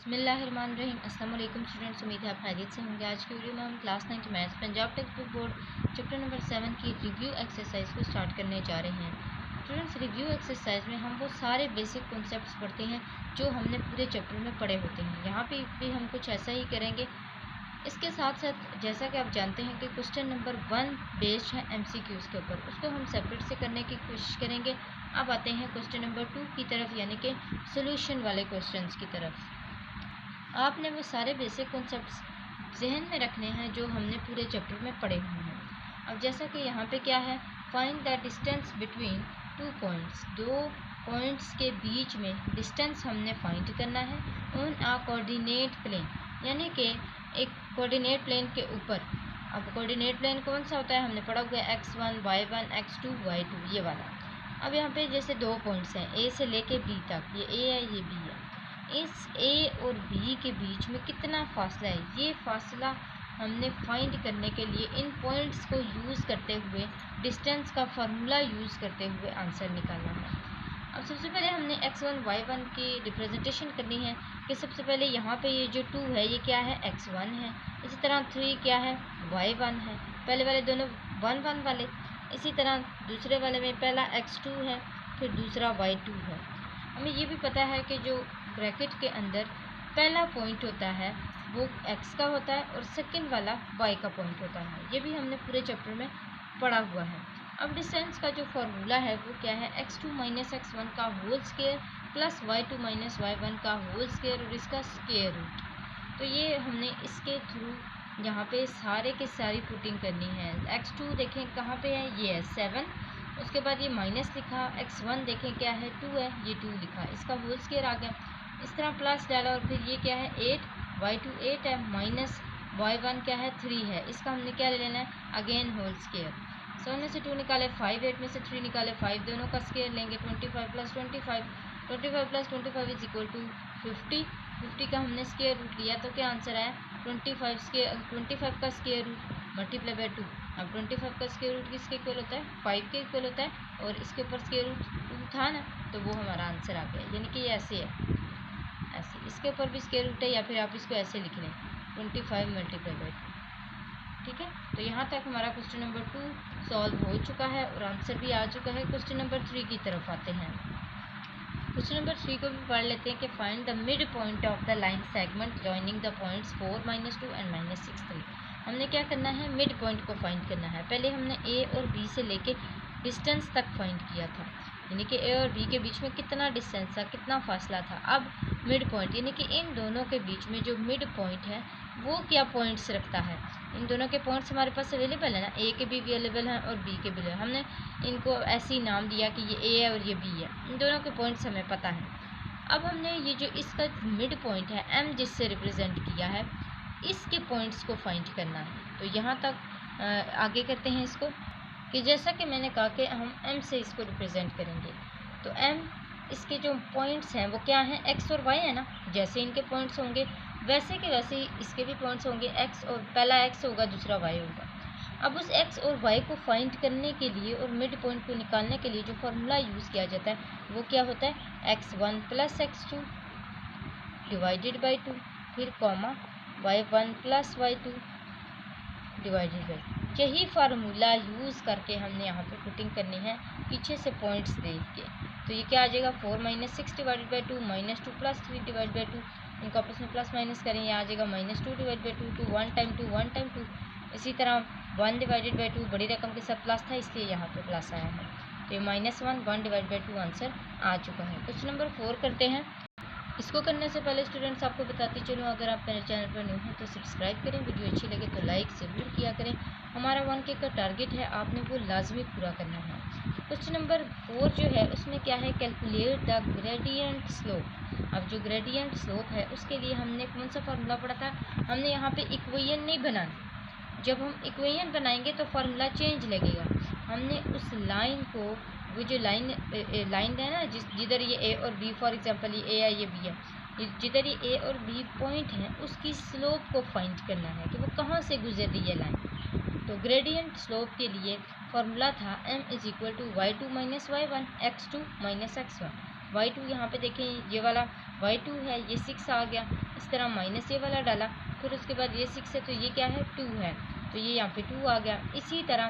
बिस्मिल्लाहिर्रहमानिर्रहीम। अस्सलाम वालेकुम स्टूडेंट्स, उम्मीद है आप खैरियत से होंगे। आज की वीडियो में हम class 9 maths Punjab text book board chapter number 7 की रिव्यू एक्सरसाइज को स्टार्ट करने जा रहे हैं। स्टूडेंट्स, रिव्यू एक्सरसाइज में हम वो सारे बेसिक कॉन्सेप्ट्स पढ़ते हैं जो हमने पूरे चैप्टर में पढ़े होते हैं। यहाँ पे भी हम कुछ ऐसा ही करेंगे। इसके साथ साथ जैसा कि आप जानते हैं कि क्वेश्चन नंबर 1 बेस्ड है MCQs के ऊपर, उसको हम सेपरेट से करने की कोशिश करेंगे। अब आते हैं क्वेश्चन नंबर 2 की तरफ, यानी कि सोल्यूशन वाले क्वेश्चंस की तरफ। आपने वो सारे बेसिक कॉन्सेप्ट्स जहन में रखने हैं जो हमने पूरे चैप्टर में पढ़े हुए हैं। अब जैसा कि यहाँ पे क्या है, find the distance between two points, दो पॉइंट्स के बीच में डिस्टेंस हमने फाइंड करना है ऑन अ कोऑर्डिनेट प्लेन, यानी कि एक कोऑर्डिनेट प्लेन के ऊपर। अब कोऑर्डिनेट प्लेन कौन सा होता है, हमने पढ़ा हुआ है x1 y1 x2 y2, ये वाला। अब यहाँ पे जैसे दो पॉइंट्स हैं A से लेके B तक, ये A है ये B है। इस A और B के बीच में कितना फासला है, ये फासला हमने फाइंड करने के लिए इन पॉइंट्स को यूज़ करते हुए, डिस्टेंस का फार्मूला यूज़ करते हुए आंसर निकालना है। अब सबसे पहले हमने x1 y1 की रिप्रेजेंटेशन करनी है कि सबसे पहले यहाँ पे ये जो 2 है ये क्या है, x1 है। इसी तरह 3 क्या है, y1 है। पहले वाले दोनों 1 1 वाले। इसी तरह दूसरे वाले में पहला x2 है, फिर दूसरा y2 है। हमें ये भी पता है कि जो ब्रैकेट के अंदर पहला पॉइंट होता है वो x का होता है और सेकंड वाला y का पॉइंट होता है। ये भी हमने पूरे चैप्टर में पढ़ा हुआ है। अब डिस्टेंस का जो फार्मूला है वो क्या है, x2 माइनस x1 का whole square plus y2 minus y1 का होल स्क्वायर और इसका स्क्वायर रूट। तो ये हमने इसके थ्रू यहाँ पे सारे के सारी पुटिंग करनी है। x2 देखें कहाँ पे है, ये है 7, उसके बाद ये माइनस लिखा। x1 देखें क्या है, 2 है, ये 2 लिखा, इसका होल स्क्वायर आ गया। इस तरह प्लस डाला और फिर ये क्या है 8, y2 8 है, माइनस y1 क्या है 3 है, इसका हमने क्या ले लेना है, अगेन होल स्क्वायर। 7 में से 2 निकाले 5, 8 में से 3 निकाले 5, दोनों का स्क्वायर लेंगे। 25 plus 25, 25 plus 25 is equal to 50। 50 का हमने स्क्वायर रूट लिया तो क्या आंसर आया, 25 का स्क्वायर रूट मल्टीप्लाई बाय 2। अब 25 का स्क्वायर रूट किसके इक्वल होता है, 5 के इक्वल होता है, और इसके ऊपर स्क्वायर रूट 2 था ना, तो वो हमारा आंसर आ गया। यानी कि ये ऐसे है, ऐसे इसके ऊपर भी स्क्वायर रूट है, या फिर आप इसको ऐसे लिख लें 25 मल्टीप्लाई बाय 2। ठीक है, तो यहाँ तक हमारा क्वेश्चन नंबर 2 सॉल्व हो चुका है और आंसर भी आ चुका है। क्वेश्चन नंबर 3 की तरफ आते हैं। क्वेश्चन नंबर 3 को भी पढ़ लेते हैं कि find the mid point of the line segment joining the points 4 -2 and -6 3। हमने क्या करना है, मिड पॉइंट को फाइंड करना है। पहले हमने A और B से लेके डिस्टेंस तक फाइंड किया था, यानी कि A और B के बीच में कितना डिस्टेंस था, कितना फासला था। अब मिड पॉइंट, यानी कि इन दोनों के बीच में जो मिड पॉइंट है वो क्या पॉइंट्स रखता है। इन दोनों के पॉइंट्स हमारे पास अवेलेबल है ना, A के भी अवेलेबल हैं और B के भी। हमने इनको ऐसे ही नाम दिया कि ये A है और ये B है, इन दोनों के पॉइंट्स हमें पता है। अब हमने ये जो इसका मिड पॉइंट है M जिससे रिप्रेजेंट किया है, इसके पॉइंट्स को फाइंड करना है। तो यहाँ तक आगे करते हैं इसको, कि जैसा कि मैंने कहा कि हम M से इसको रिप्रेजेंट करेंगे। तो M इसके जो पॉइंट्स हैं वो क्या हैं, x और y है ना। जैसे इनके पॉइंट्स होंगे वैसे के वैसे ही इसके भी पॉइंट्स होंगे, x और पहला x होगा दूसरा y होगा। अब उस x और y को फाइंड करने के लिए और मिड पॉइंट को निकालने के लिए जो फार्मूला यूज़ किया जाता है वो क्या होता है, x1 plus x2 divided by 2, फिर comma y1 plus y2 divided by. यही फार्मूला यूज़ करके हमने यहाँ पे पुटिंग करनी है पीछे से पॉइंट्स देख के। तो ये क्या आ जाएगा, 4 - 6 divided by 2 -2 plus 3 divide by 2, इनको आपस में प्लस माइनस करें, ये आ जाएगा -2 डिवाइड बाई 2, 2 1 टाइम 2 1 टाइम 2। इसी तरह 1 डिवाइडेड बाई 2 बड़ी रकम के साथ प्लस था इसलिए यहाँ पे प्लस आया है। तो ये -1 डिवाइड बाई 2 आंसर आ चुका है। क्वेश्चन नंबर 4 करते हैं। इसको करने से पहले स्टूडेंट्स आपको बताती चलूँ, अगर आप मेरे चैनल पर न्यू हैं तो सब्सक्राइब करें, वीडियो अच्छी लगे तो लाइक ज़रूर किया करें। हमारा 1K का टारगेट है, आपने वो लाजमी पूरा करना है। क्वेश्चन नंबर 4 जो है उसमें क्या है, कैलकुलेट द ग्रेडियंट स्लोप। अब जो ग्रेडियंट स्लोप है उसके लिए हमने कौन सा फार्मूला पढ़ा था, हमने यहाँ पे इक्वेशन नहीं बनाना। जब हम इक्वेशन बनाएंगे तो फार्मूला चेंज लगेगा। हमने उस लाइन को, वो जो लाइन है ना, जिधर ये A और B, फॉर एग्जांपल ये A है ये B है, जिधर ये A और B पॉइंट हैं उसकी स्लोप को फाइंड करना है कि वो कहाँ से गुजर रही है लाइन। तो ग्रेडियंट स्लोप के लिए फार्मूला था m is equal to y2 minus y1 x2 minus x1। y2 यहाँ पे देखें ये वाला y2 है, ये 6 आ गया, इस तरह माइनस ये वाला डाला, फिर उसके बाद ये 6 है तो ये क्या है 2 है, तो ये यहाँ पे 2 आ गया। इसी तरह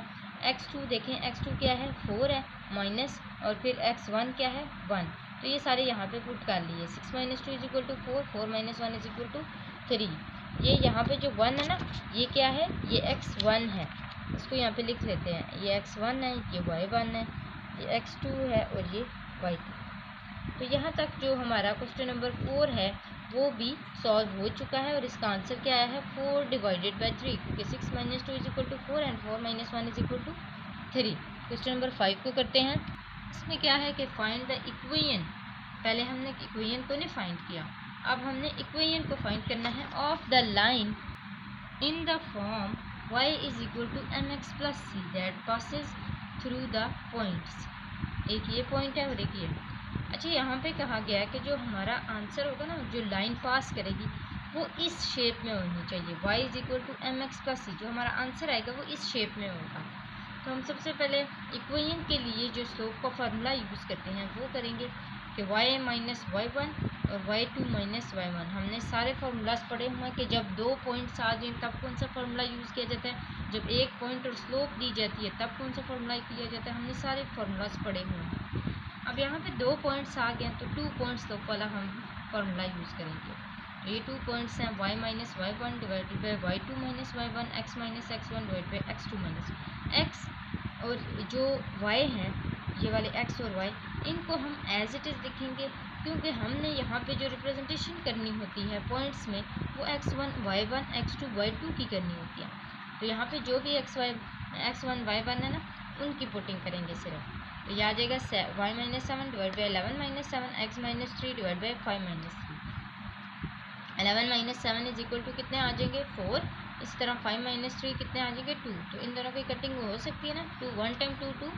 x2 देखें, x2 क्या है 4 है माइनस, और फिर x1 क्या है 1, तो ये सारे यहाँ पे पुट कर लिए। 6 - 2 = 4, 4 - 1 = 3। ये यहाँ पे जो 1 है ना, ये क्या है, ये x1 है, इसको यहाँ पे लिख लेते हैं। ये x1 है, ये y1 है, ये x2 है और ये y2। तो यहाँ तक जो हमारा क्वेश्चन नंबर 4 है वो भी सॉल्व हो चुका है और इसका आंसर क्या आया है 4 / 3, क्योंकि 6 - 2 = 4 एंड 4 - 1 = 3। क्वेश्चन नंबर 5 को करते हैं। इसमें क्या है कि फाइंड द इक्वेशन, पहले हमने इक्वेशन को नहीं फाइंड किया, अब हमने इक्वेशन को फाइंड करना है of the line in the form y = mx + c that passes through the points. एक ये पॉइंट है और एक ये। अच्छा, यहाँ पे कहा गया है कि जो हमारा आंसर होगा ना, जो लाइन पास करेगी वो इस शेप में होनी चाहिए। y = mx + c, जो हमारा आंसर आएगा वो इस शेप में होगा। तो हम सबसे पहले इक्वेशन के लिए जो स्लोप का फार्मूला यूज़ करते हैं वो करेंगे कि y - y1 और y2 - y1। हमने सारे फार्मूलाज पढ़े हुए हैं कि जब 2 पॉइंट्स आ जाएं तब कौन सा फार्मूला यूज़ किया जाता है, जब एक पॉइंट और स्लोप दी जाती है तब कौन सा फार्मूला किया जाता है। हमने सारे फार्मूलाज पढ़े हुए हैं। अब यहाँ पे 2 पॉइंट्स आ गए तो 2 पॉइंट्स स्लोप वाला हम फार्मूला यूज़ करेंगे। तो ये 2 पॉइंट्स हैं y - y1 / y2 - y1, x - x1 / x2 - x, और जो y हैं ये वाले x और y, इनको हम एज इट इज़ लिखेंगे, क्योंकि हमने यहाँ पे जो रिप्रेजेंटेशन करनी होती है पॉइंट्स में वो x1 y1 x2 y2 की करनी होती है। तो यहाँ पे जो भी x1 y1 है ना, उनकी पुटिंग करेंगे सिर्फ। तो ये आ जाएगा y - 7 / 11 - 7, x - 3 / 5 - 3। 11 - 7 = कितने आ जाएंगे 4। इस तरह 5 - 3 कितने आ जाएंगे 2। तो इन दोनों की कटिंग हो सकती है ना, 2 1 टाइम 2 2,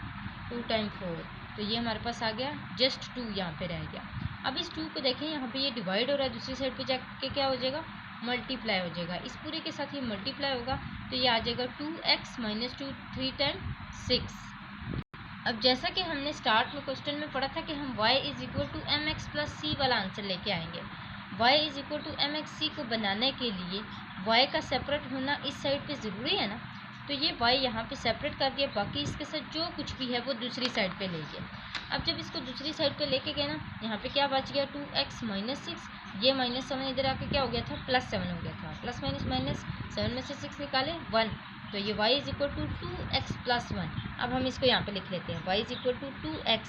2 टाइम 4, तो ये हमारे पास आ गया जस्ट 2 यहाँ पे रह गया। अब इस 2 को देखें, यहाँ पे ये डिवाइड हो रहा है, दूसरी साइड पे जाके क्या हो जाएगा मल्टीप्लाई हो जाएगा। इस पूरे के साथ ये मल्टीप्लाई होगा तो ये आ जाएगा 2x - 2 3 टाइम 6। अब जैसा कि हमने स्टार्ट में क्वेश्चन में पढ़ा था कि हम y = mx + c वाला आंसर लेके आएंगे। y = mx c को बनाने के लिए y का सेपरेट होना इस साइड पे ज़रूरी है ना, तो ये y यहाँ पे सेपरेट कर दिया, बाकी इसके साथ जो कुछ भी है वो दूसरी साइड पे ले गए। अब जब इसको दूसरी साइड पे लेके गए ना, यहाँ पे क्या बच गया 2x - 6, ये -7 इधर आके क्या हो गया था +7 हो गया था, प्लस माइनस 7 में से 6 निकाले 1, तो ये y = 2x + 1। अब हम इसको यहाँ पे लिख लेते हैं y = 2x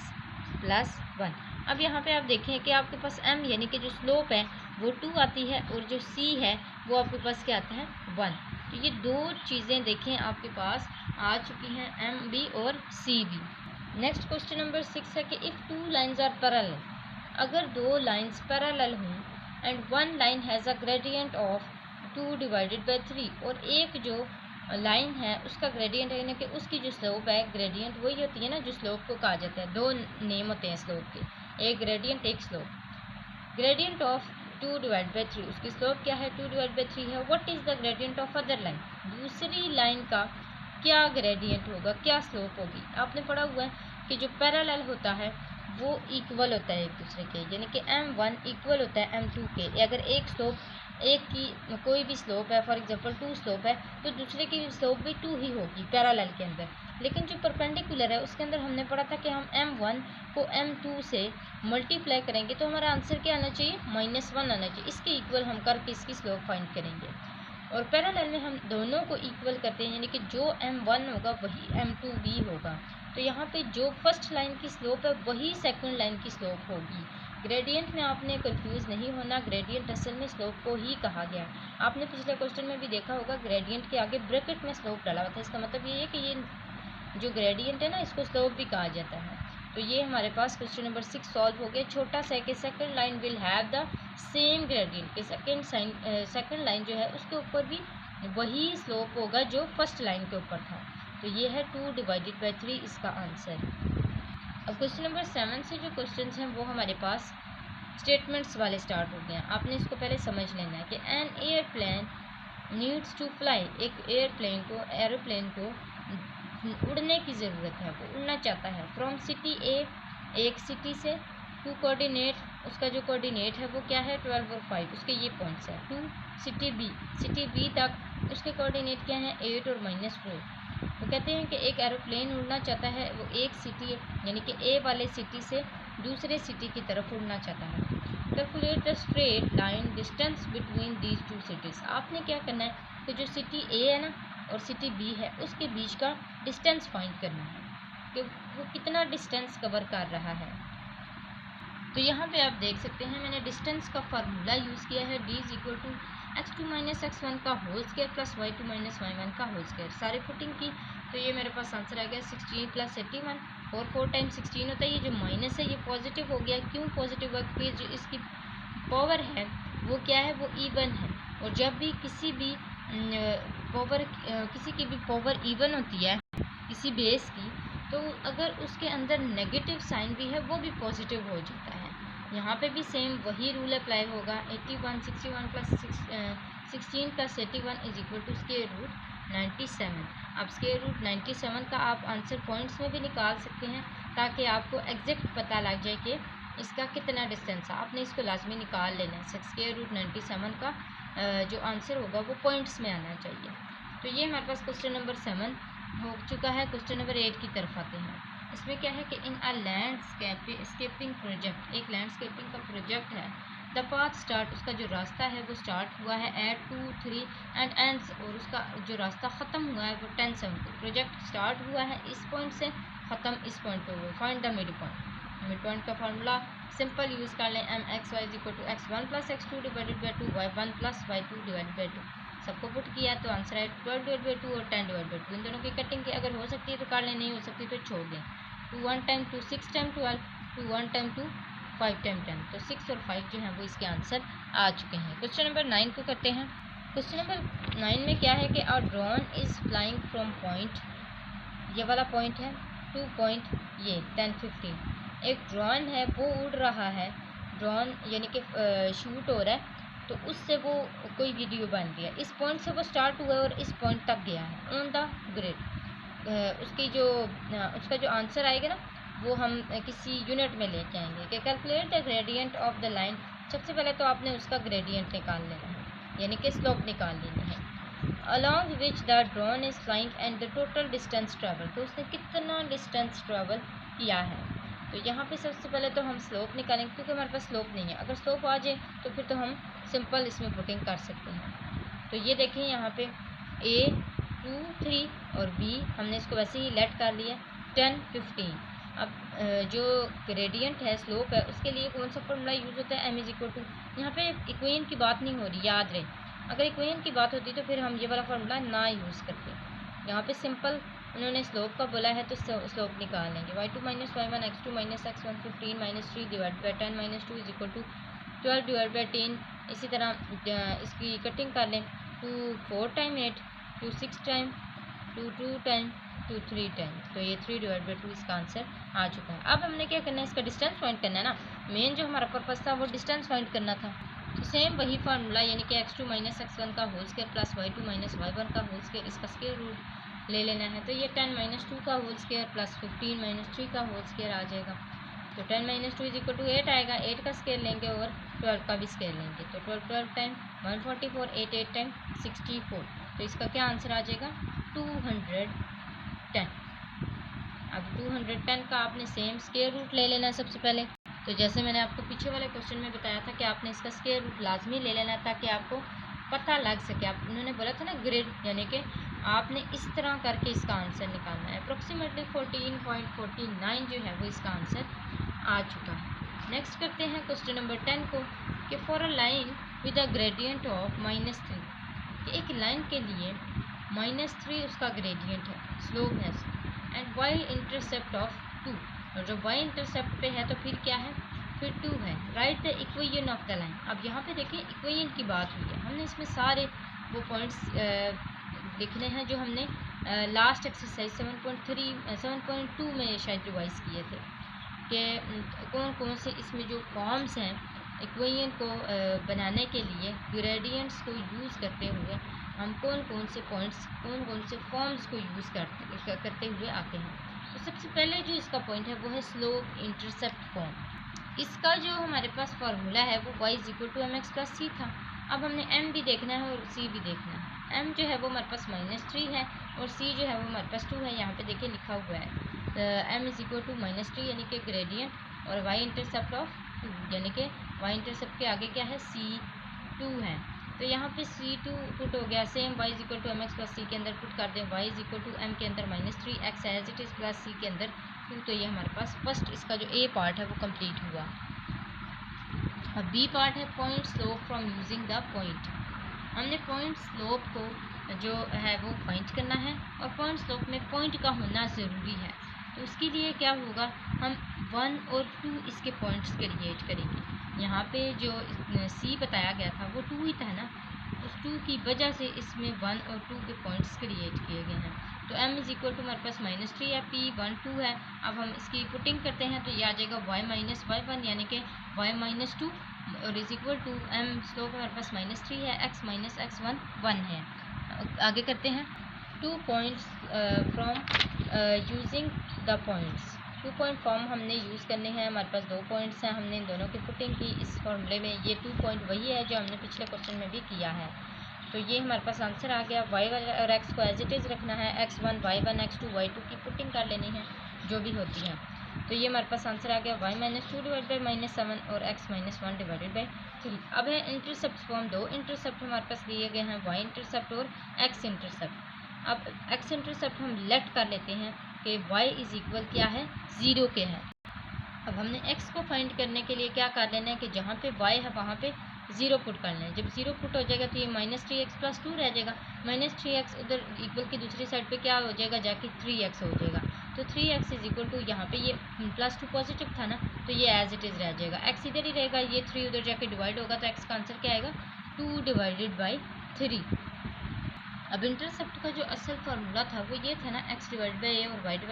+ 1। अब यहाँ पे आप देखें कि आपके पास m यानी कि जो स्लोप है वो 2 आती है और जो c है वो आपके पास क्या आता है 1। तो ये दो चीज़ें देखें आपके पास आ चुकी हैं, m भी और c भी। नेक्स्ट क्वेश्चन नंबर 6 है कि इफ़ 2 लाइन्स आर पैरेलल, अगर 2 लाइन्स पैरेलल हों and 1 line has a gradient of 2 / 3, और एक जो लाइन है उसका ग्रेडियंट यानी कि उसकी जो स्लोप है, ग्रेडियंट वही होती है ना जो स्लोप को कहा जाता है, 2 नेम होते हैं स्लोप के, एक ग्रेडियंट एक स्लोप। ग्रेडियंट ऑफ 2 / 3, उसकी स्लोप क्या है 2 / 3 है। What is the gradient of other line, दूसरी लाइन का क्या ग्रेडियंट होगा, क्या स्लोप होगी। आपने पढ़ा हुआ है कि जो पैरेलल होता है वो इक्वल होता है एक दूसरे के, यानी कि m1 इक्वल होता है m2 के। अगर एक स्लोप, एक की कोई भी स्लोप है, फॉर एग्जांपल 2 स्लोप है, तो दूसरे की स्लोप भी 2 ही होगी पैरेलल के अंदर। लेकिन जो परपेंडिकुलर है उसके अंदर हमने पढ़ा था कि हम m1 को m2 से मल्टीप्लाई करेंगे तो हमारा आंसर क्या आना चाहिए -1 आना चाहिए। इसके इक्वल हम करके इसकी स्लोप फाइंड करेंगे, और पैरेलल में हम दोनों को इक्वल करते हैं, यानी कि जो m1 होगा वही m2 भी होगा। तो यहाँ पे जो फर्स्ट लाइन की स्लोप है वही सेकंड लाइन की स्लोप होगी। ग्रेडियंट में आपने कंफ्यूज नहीं होना, ग्रेडियंट असल में स्लोप को ही कहा गया है। आपने पिछले क्वेश्चन में भी देखा होगा ग्रेडियंट के आगे ब्रैकेट में स्लोप डाला हुआ था, इसका मतलब ये है कि ये जो ग्रेडियंट है ना इसको स्लोप भी कहा जाता है। तो ये हमारे पास क्वेश्चन नंबर 6 सॉल्व हो गया। छोटा सा कि second line will have the same gradient, कि सेकंड लाइन जो है उसके ऊपर भी वही स्लोप होगा जो फर्स्ट लाइन के ऊपर था। तो ये है 2 / 3 इसका आंसर। अब क्वेश्चन नंबर 7 से जो क्वेश्चन हैं वो हमारे पास स्टेटमेंट्स वाले स्टार्ट हो गए हैं। आपने इसको पहले समझ लेना है कि an airplane needs to fly, एक एरोप्लेन को उड़ने की ज़रूरत है, वो उड़ना चाहता है। फ्रॉम सिटी ए, एक सिटी से, टू कोऑर्डिनेट, उसका जो कोऑर्डिनेट है वो क्या है 12 और 5, उसके ये पॉइंट्स हैं। टू सिटी बी तक उसके कोऑर्डिनेट क्या हैं 8 और -4। वो कहते हैं कि एक एरोप्लेन उड़ना चाहता है, वो एक सिटी यानी कि ए वाले सिटी से दूसरे सिटी की तरफ उड़ना चाहता है। Calculate the straight line distance between these two cities. आपने क्या करना है कि जो सिटी ए है ना और सिटी बी है उसके बीच का डिस्टेंस फाइंड करना है कि वो कितना डिस्टेंस कवर कर रहा है। तो यहाँ पे आप देख सकते हैं मैंने डिस्टेंस का फार्मूला यूज़ किया है, d is equal to x2 - x1 का whole square plus y2 - y1 का होल स्क्वायर। सारे पुटिंग की तो ये मेरे पास आंसर आ गया 16 + 81 और 4 टाइम्स 16 होता है। ये जो माइनस है ये पॉजिटिव हो गया। क्यों पॉजिटिव है? क्योंकि जो इसकी पावर है वो क्या है, वो इवन है। और जब भी किसी भी पावर किसी की भी पावर इवन होती है किसी बेस की, तो अगर उसके अंदर नेगेटिव साइन भी है वो भी पॉजिटिव हो जाता है। यहाँ पे भी सेम वही रूल अप्लाई होगा। 81 61 + 16 + 81 is equal to square root 97। अब स्क्वायर रूट 97 का आप आंसर पॉइंट्स में भी निकाल सकते हैं ताकि आपको एग्जैक्ट पता लग जाए कि इसका कितना डिस्टेंस है। आपने इसको लाजमी निकाल लेना है। स्क्वायर रूट 97 का जो आंसर होगा वो पॉइंट्स में आना चाहिए। तो ये हमारे पास क्वेश्चन नंबर 7 हो चुका है। क्वेश्चन नंबर 8 की तरफ आते हैं। इसमें क्या है कि इन अ लैंडस्केपिंग प्रोजेक्ट, एक लैंडस्केपिंग का प्रोजेक्ट है। द पाथ स्टार्ट, उसका जो रास्ता है वो स्टार्ट हुआ है एट 2 3 एंड एंड्स, और उसका जो रास्ता ख़त्म हुआ है वो 10 7 को। प्रोजेक्ट स्टार्ट हुआ है इस पॉइंट से, ख़त्म इस पॉइंट पे हुआ। Find the mid point. Mid point का फार्मूला सिंपल यूज़ कर लें, mxy is equal to x1 + x2 divided by 2 y1 + y2 divided by 2। सबको पुट किया तो आंसर है 12 डिवाइड बाई 2 और 10 डिवाइड बाई 2। इन दोनों की कटिंग की अगर हो सकती है तो कर लें, नहीं हो सकती तो छोड़ दें। 2 1 टाइम 2 6 टाइम 12, 2 1 टाइम 2 5 टाइम 10। तो 6 और 5 जो हैं वो इसके आंसर आ चुके हैं। क्वेश्चन नंबर 9 को करते हैं। क्वेश्चन नंबर 9 में क्या है कि a drone is flying from point, ये वाला पॉइंट है, टू पॉइंट ये 10 15। एक ड्रोन है वो उड़ रहा है, ड्रोन यानी कि शूट हो रहा है, तो उससे वो कोई वीडियो बन गया। इस पॉइंट से वो स्टार्ट हुआ और इस पॉइंट तक गया है ऑन द ग्रिड। उसकी जो उसका जो आंसर आएगा ना वो हम किसी यूनिट में लेके आएंगे कि calculate the gradient of the line. सबसे पहले तो आपने उसका ग्रेडियंट निकाल लेना है, यानी कि स्लोप निकाल लेनी है। Along which the drone is flying and the total distance travel, तो उसने कितना डिस्टेंस ट्रेवल किया है। तो यहाँ पे सबसे पहले तो हम स्लोप निकालेंगे क्योंकि हमारे पास स्लोप नहीं है। अगर स्लोप आ जाए तो फिर तो हम सिंपल इसमें पुटिंग कर सकते हैं। तो ये देखें यहाँ पे A 2 3 और B हमने इसको वैसे ही लेट कर लिया 10 15। अब जो ग्रेडियंट है स्लोप है उसके लिए कौन सा फॉर्मूला यूज़ होता है, m इज इक्वल टू, यहाँ पे इक्वेशन की बात नहीं हो रही, याद रहे। अगर इक्वेशन की बात होती तो फिर हम ये वाला फार्मूला ना यूज़ करते। यहाँ पे सिंपल उन्होंने स्लोप का बोला है तो स्लोप निकाल लेंगे। y2 - y1 x2 - x1 15 - 3 divide by 10 - 2 is equal to 12 divide by 10। इसी तरह इसकी कटिंग कर लें, 2 4 टाइम 8, 2 6 टाइम, 2 2 टाइम, 2 3 टाइम। तो ये 3 डिवाइड बाई 2 इसका आंसर आ चुका है। अब हमने क्या करना है, इसका डिस्टेंस फाइंड करना है ना। मेन जो हमारा पर्पस था वो डिस्टेंस फाइंड करना था। तो सेम वही फार्मूला यानी कि x2 - x1 का whole square plus y2 - y1 का होल स्क्वायर, इसका स्क्वायर रूट ले लेना है। तो ये 10 - 2 का होल स्क्वायर प्लस 15 - 3 का होल स्क्वायर आ जाएगा। तो 10 - 2 इज इक्वल टू 8 आएगा। 8 का स्क्वायर लेंगे और 12 का भी स्क्वायर लेंगे। तो 12 12 टाइम 144, 8 8 टाइम 64। तो इसका क्या आंसर आ जाएगा 210। अब 210 का आपने सेम स्क्वायर रूट ले लेना है सबसे पहले। तो जैसे मैंने आपको पीछे वाले क्वेश्चन में बताया था कि आपने इसका स्क्वायर रूट लाजमी ले लेना है ताकि आपको पता लग सके। आप उन्होंने बोला था ना ग्रिड, यानी कि आपने इस तरह करके इसका आंसर निकालना है। अप्रोक्सीमेटली 14.49 जो है वो इसका आंसर आ चुका है। नेक्स्ट करते हैं क्वेश्चन नंबर 10 को कि for a line with a gradient of -3, कि एक लाइन के लिए -3 उसका ग्रेडियंट है, स्लोप है, एंड y इंटरसेप्ट ऑफ 2, और जब y इंटरसेप्ट पे है तो फिर क्या है, फिर 2 है। Right the equation of the line. अब यहाँ पे देखिए इक्वेशन की बात हुई है, हमने इसमें सारे वो पॉइंट्स लिखने हैं जो हमने लास्ट एक्सरसाइज 7.2 में शायद रिवाइज किए थे कि कौन कौन से इसमें जो फॉर्म्स हैं इक्वेशन को बनाने के लिए ग्रेडियंट्स को यूज़ करते हुए हम कौन कौन से पॉइंट्स, कौन कौन से फॉर्म्स को यूज़ करते हुए आते हैं। तो सबसे पहले जो इसका पॉइंट है वो है स्लोप इंटरसेप्ट फॉर्म। इसका जो हमारे पास फार्मूला है वो y = mx + c था। अब हमने m भी देखना है और c भी देखना है। m जो है वो हमारे पास -3 है और c जो है वो हमारे पास 2 है। यहाँ पे देखिए लिखा हुआ है m = -3 यानी कि ग्रेडियंट और y इंटरसेप्ट ऑफ 2 यानी कि y इंटरसेप्ट के आगे क्या है c2 है। तो यहाँ पे c2 पुट हो गया। सेम y = mx + c के अंदर पुट कर दें। y = m के अंदर -3 x as it is plus c के अंदर 2। तो ये हमारे पास फर्स्ट इसका जो a पार्ट है वो कंप्लीट हुआ। अब बी पार्ट है point slope from using the point. हमने पॉइंट स्लोप को जो है वो फाइंड करना है और पॉइंट स्लोप में पॉइंट का होना ज़रूरी है। तो उसके लिए क्या होगा, हम 1 और 2 इसके पॉइंट्स क्रिएट करेंगे। यहाँ पे जो सी बताया गया था वो 2 ही था ना, उस 2 की वजह से इसमें 1 और 2 के पॉइंट्स क्रिएट किए गए हैं। तो m = हमारे पास -3 है, p 1 2 है। अब हम इसकी पुटिंग करते हैं तो ये आ जाएगा y - y1 यानी कि y - 2 और = m स्लोप हमारे पास -3 है, x - x1 1 है। आगे करते हैं 2 points from using the points. 2 point form हमने यूज़ करने हैं। हमारे पास 2 पॉइंट्स हैं, हमने इन दोनों की पुटिंग की इस फॉर्मूले में। ये 2 पॉइंट वही है जो हमने पिछले क्वेश्चन में भी किया है। तो ये हमारे पास आंसर आ गया। y और x को एज इट इज़ रखना है, x1 y1 x2 y2 की पुटिंग कर लेनी है जो भी होती है। तो ये हमारे पास आंसर आ गया y - 2 / -7 और x - 1 / 3। अब है इंटरसेप्ट फॉर्म। 2 इंटरसेप्ट हमारे पास दिए गए हैं, y इंटरसेप्ट और x इंटरसेप्ट। अब x इंटरसेप्ट हम लेट कर लेते हैं कि y = क्या है 0 के है। अब हमने x को फाइंड करने के लिए क्या कर लेना है कि जहाँ पे y है वहाँ पे 0 पुट कर लें। जब 0 पुट हो जाएगा तो ये -3x + 2 रह जाएगा। -3x उधर इक्वल की दूसरी साइड पे क्या हो जाएगा, जाके 3x हो जाएगा। तो 3x = यहाँ पे ये +2 पॉजिटिव था ना, तो ये एज इट इज़ रह जाएगा। x इधर ही रहेगा, ये 3 उधर जाके डिवाइड होगा तो x का आंसर क्या आएगा 2/3। अब इंटरसेप्ट का जो असल फार्मूला था वो ये था ना, x/a और y/d =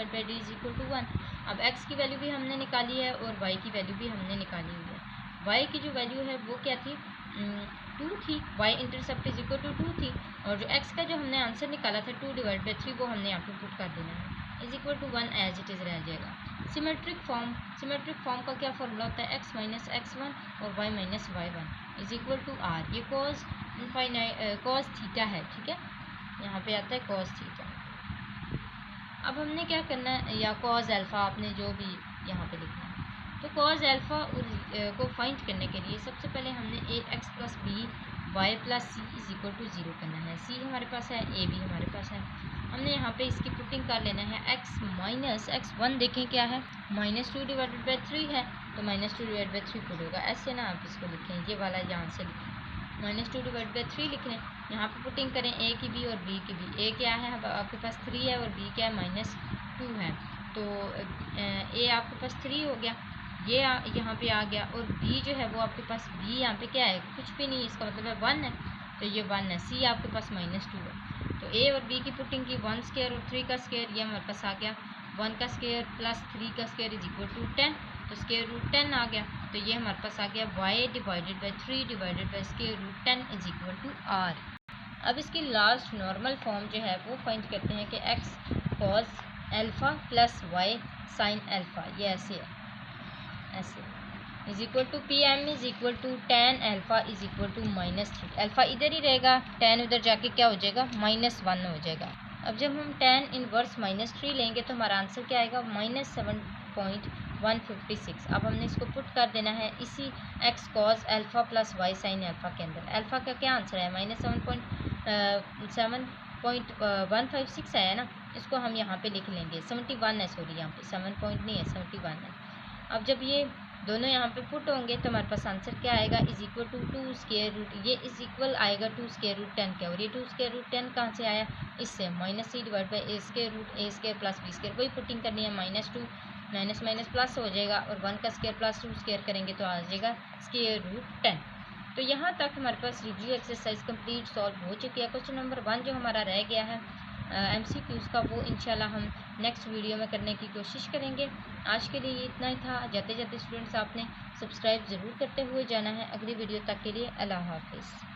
1। अब x की वैल्यू भी हमने निकाली है और y की वैल्यू भी हमने निकाली हुई है। y की जो वैल्यू है वो क्या थी 2 थी, y इंटरसेप्ट = 2 थी और जो x का जो हमने आंसर निकाला था 2/3 वो हमने यहाँ पे पुट कर देना है = 1 एज इट इज़ रह जाएगा। सिमेट्रिक फॉर्म का क्या फार्मूला होता है, x - x1 और y - y1 = r। ये cos थीटा है, ठीक है, यहाँ पे आता है cos थीटा। अब हमने क्या करना है, या cos अल्फ़ा, आपने जो भी यहाँ पे लिखना है। तो cos अल्फ़ा को फाइंड करने के लिए सबसे पहले हमने ax + b y + c = 0 करना है। c हमारे पास है, a भी हमारे पास है। हमने यहाँ पे इसकी पुटिंग कर लेना है। x - x1 देखें क्या है -2/3 है, तो -2/3 पुट होगा। ऐसे ना आप इसको लिखें, ये वाला यहाँ से लिखें -2/3 लिख लें। यहाँ पे पुटिंग करें a की भी और b की भी। a क्या है आपके पास 3 है और b क्या है -2 है। तो a आपके पास 3 हो गया, ये यहाँ पे आ गया, और b जो है वो आपके पास b यहाँ पे क्या है कुछ भी नहीं, इसका मतलब है 1 है, तो ये 1 है। c आपके पास -2 है। तो a और b की पुटिंग की 1² और 3 का स्क्वायर, ये हमारे पास आ गया 1 का स्क्वायर + 3 का स्क्वायर = 10, तो √10 आ गया। तो ये हमारे पास आ गया y/3 /√10 = r। अब इसकी लास्ट नॉर्मल फॉर्म जो है वो फाइंड करते हैं कि x cos alpha + y sin alpha, ये ऐसे है, ऐसे = pm = tan अल्फ़ा = अल्फ़ा इधर ही रहेगा, tan उधर जाके क्या हो जाएगा -1 हो जाएगा। अब जब हम tan इनवर्स -3 लेंगे तो हमारा आंसर क्या आएगा -7.156। अब हमने इसको पुट कर देना है इसी x cos alpha + y sin alpha के अंदर। अल्फ़ा का क्या आंसर है -7.156 है ना, इसको हम यहाँ पे लिख लेंगे 71 है, सॉरी यहाँ पे 7 पॉइंट नहीं है 71 है। अब जब ये दोनों यहाँ पे पुट होंगे तो हमारे पास आंसर क्या आएगा =2 ये इज इक्वल आएगा 2√10 के, और ये 2√10 कहाँ से आया, इससे -c/a² + b², वही पुटिंग करनी है। -2 माइनस प्लस हो जाएगा और 1 का स्क्वायर + 2 स्क्वायर करेंगे तो आ जाएगा √10। तो यहाँ तक हमारे पास रिव्यू एक्सरसाइज कंप्लीट सॉल्व हो चुकी है। क्वेश्चन नंबर 1 जो हमारा रह गया है MCQs का, वो इंशाल्लाह हम नेक्स्ट वीडियो में करने की कोशिश करेंगे। आज के लिए इतना ही था। जाते जाते स्टूडेंट्स आपने सब्सक्राइब ज़रूर करते हुए जाना है। अगली वीडियो तक के लिए अल्लाह हाफिज़।